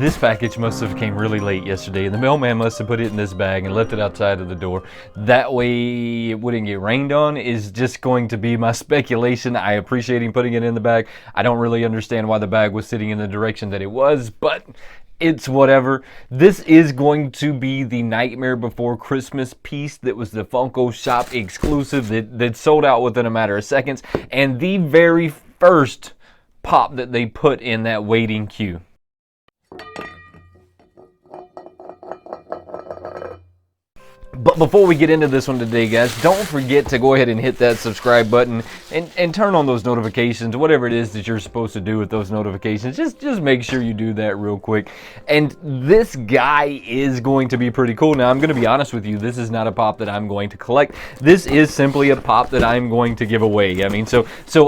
This package must have came really late yesterday, and the mailman must have put it in this bag and left it outside of the door. That way it wouldn't get rained on is just going to be my speculation. I appreciate him putting it in the bag. I don't really understand why the bag was sitting in the direction that it was, but it's whatever. This is going to be the Nightmare Before Christmas piece that was the Funko Shop exclusive that sold out within a matter of seconds, and the very first pop that they put in that waiting queue. But before we get into this one today, guys, don't forget to go ahead and hit that subscribe button and turn on those notifications, whatever it is that you're supposed to do with those notifications. Just make sure you do that real quick. And this guy is going to be pretty cool. Now, I'm going to be honest with you. This is not a pop that I'm going to collect. This is simply a pop that I'm going to give away. I mean, so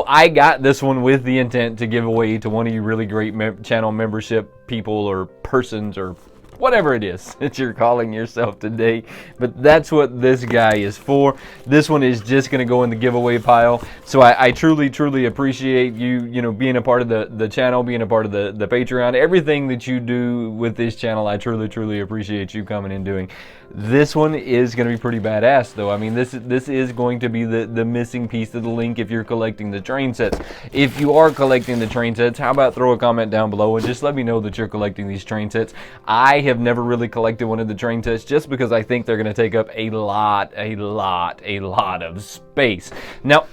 I got this one with the intent to give away to one of you really great channel membership people or persons or whatever it is that you're calling yourself today. But that's what this guy is for. This one is just going to go in the giveaway pile. So I truly appreciate you being a part of the channel, being a part of the Patreon, everything that you do with this channel. I truly appreciate you coming and doing. This one is going to be pretty badass, though. I mean, this is going to be the missing piece of the link if you're collecting the train sets. If you are collecting the train sets, how about throw a comment down below and just let me know that you're collecting these train sets. I have never really collected one of the train sets just because I think they're going to take up a lot of space. Now,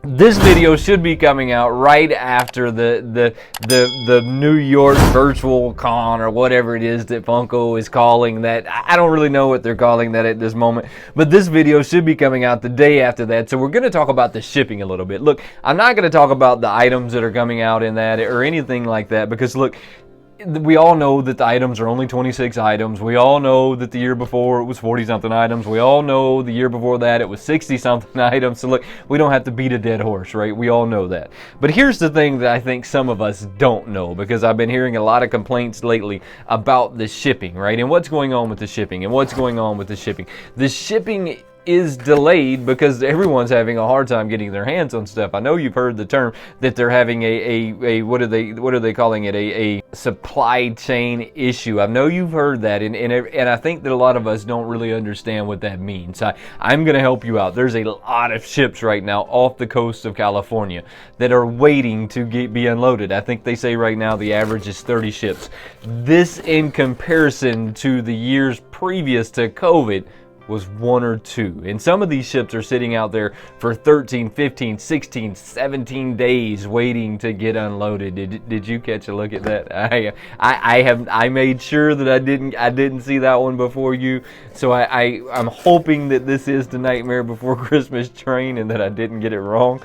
this video should be coming out right after the New York Virtual Con or whatever it is that Funko is calling that. I don't really know what they're calling that at this moment, but this video should be coming out the day after that. So we're going to talk about the shipping a little bit. Look, I'm not going to talk about the items that are coming out in that or anything like that because look, we all know that the items are only 26 items. We all know that the year before it was 40-something items. We all know the year before that it was 60-something items. So look, we don't have to beat a dead horse, right? We all know that. But here's the thing that I think some of us don't know, because I've been hearing a lot of complaints lately about the shipping, right? And what's going on with the shipping and what's going on with the shipping. The shipping is delayed because everyone's having a hard time getting their hands on stuff. I know you've heard the term that they're having a what are they calling it, a supply chain issue. I know you've heard that, and I think that a lot of us don't really understand what that means. I'm going to help you out. There's a lot of ships right now off the coast of California that are waiting to be unloaded. I think they say right now the average is 30 ships. This, in comparison to the years previous to COVID, was 1 or 2. And some of these ships are sitting out there for 13, 15, 16, 17 days waiting to get unloaded. Did you catch a look at that? I made sure that I didn't see that one before you. So I'm hoping that this is the Nightmare Before Christmas train and that I didn't get it wrong.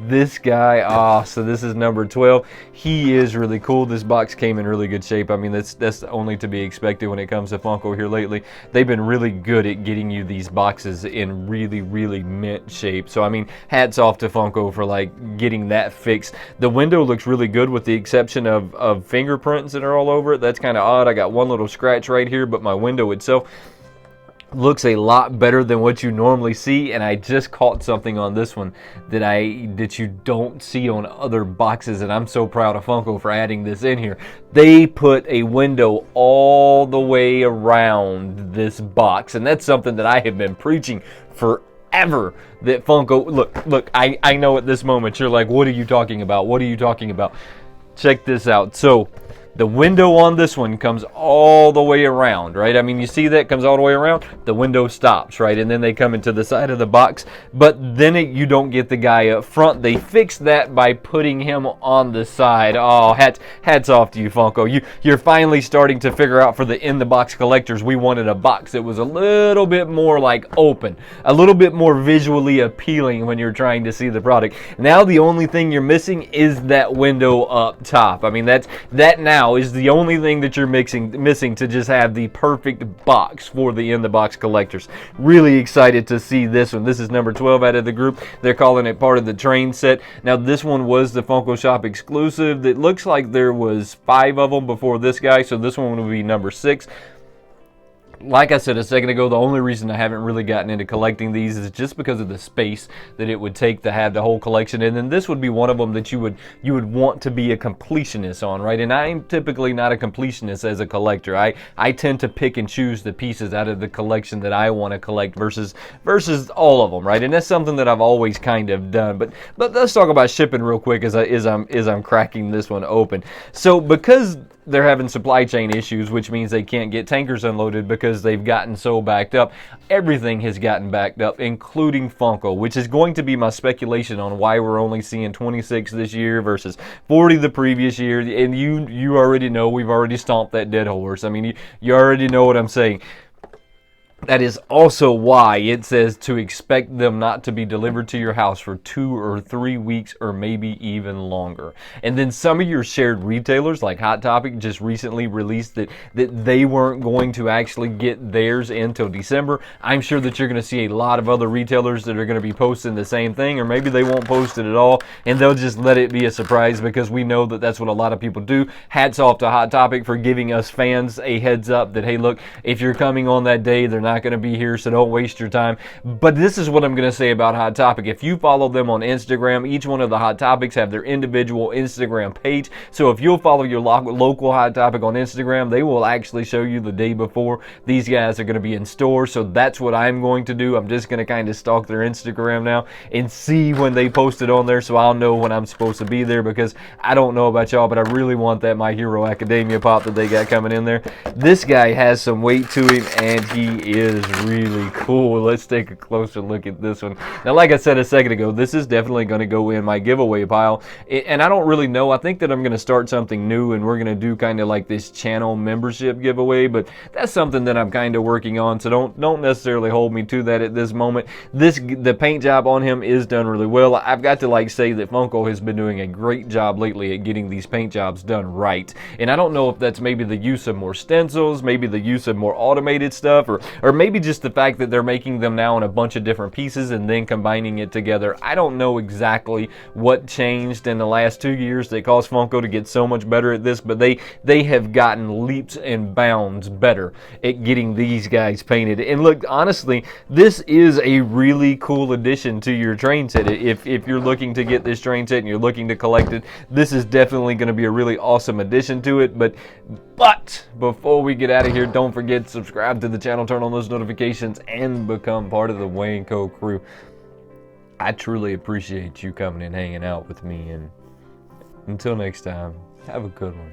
This guy, so this is number 12. He is really cool. This box came in really good shape. I mean, that's only to be expected when it comes to Funko here lately. They've been really good at getting you these boxes in really mint shape. So I mean, hats off to Funko for like getting that fixed. The window looks really good with the exception of fingerprints that are all over it. That's kind of odd. I got one little scratch right here, but my window itself looks a lot better than what you normally see. And I just caught something on this one that you don't see on other boxes, and I'm so proud of Funko for adding this in here. They put a window all the way around this box, and that's something that I have been preaching forever, that Funko, look, I know at this moment you're like, what are you talking about? What are you talking about? Check this out. So the window on this one comes all the way around, right? I mean, you see that comes all the way around. The window stops, right? And then they come into the side of the box. But then you don't get the guy up front. They fixed that by putting him on the side. Oh, hats off to you, Funko. You're finally starting to figure out for the in-the-box collectors, we wanted a box that was a little bit more like open, a little bit more visually appealing when you're trying to see the product. Now the only thing you're missing is that window up top. I mean, that now is the only thing that you're missing to just have the perfect box for the in-the-box collectors. Really excited to see this one. This is number 12 out of the group. They're calling it part of the train set. Now this one was the Funko Shop exclusive. It looks like there was 5 of them before this guy, so this one will be number 6. Like I said a second ago, the only reason I haven't really gotten into collecting these is just because of the space that it would take to have the whole collection. And then this would be one of them that you would want to be a completionist on, right? And I'm typically not a completionist as a collector. I tend to pick and choose the pieces out of the collection that I want to collect versus all of them, right? And that's something that I've always kind of done. But let's talk about shipping real quick as I'm cracking this one open. So because they're having supply chain issues, which means they can't get tankers unloaded because they've gotten so backed up. Everything has gotten backed up, including Funko, which is going to be my speculation on why we're only seeing 26 this year versus 40 the previous year. And you already know, we've already stomped that dead horse. I mean, you already know what I'm saying. That is also why it says to expect them not to be delivered to your house for 2 or 3 weeks or maybe even longer. And then some of your shared retailers like Hot Topic just recently released that they weren't going to actually get theirs until December. I'm sure that you're going to see a lot of other retailers that are going to be posting the same thing, or maybe they won't post it at all and they'll just let it be a surprise, because we know that that's what a lot of people do. Hats off to Hot Topic for giving us fans a heads up that, hey, look, if you're coming on that day, they're not going to be here, so don't waste your time. But this is what I'm going to say about Hot Topic. If you follow them on Instagram, each one of the Hot Topics have their individual Instagram page. So if you'll follow your local Hot Topic on Instagram, they will actually show you the day before these guys are going to be in store. So that's what I'm going to do. I'm just going to kind of stalk their Instagram now and see when they post it on there, so I'll know when I'm supposed to be there, because I don't know about y'all, but I really want that My Hero Academia pop that they got coming in there. This guy has some weight to him, and he is really cool. Let's take a closer look at this one. Now, like I said a second ago, this is definitely going to go in my giveaway pile, and I don't really know. I think that I'm going to start something new, and we're going to do kind of like this channel membership giveaway, but that's something that I'm kind of working on, so don't necessarily hold me to that at this moment. The paint job on him is done really well. I've got to say that Funko has been doing a great job lately at getting these paint jobs done right, and I don't know if that's maybe the use of more stencils, maybe the use of more automated stuff, or maybe just the fact that they're making them now in a bunch of different pieces and then combining it together. I don't know exactly what changed in the last 2 years that caused Funko to get so much better at this, but they have gotten leaps and bounds better at getting these guys painted. And look, honestly, this is a really cool addition to your train set. If you're looking to get this train set and you're looking to collect it, this is definitely going to be a really awesome addition to it. But before we get out of here, don't forget to subscribe to the channel, turn on those notifications, and become part of the Wayneko crew. I truly appreciate you coming and hanging out with me, and until next time, have a good one.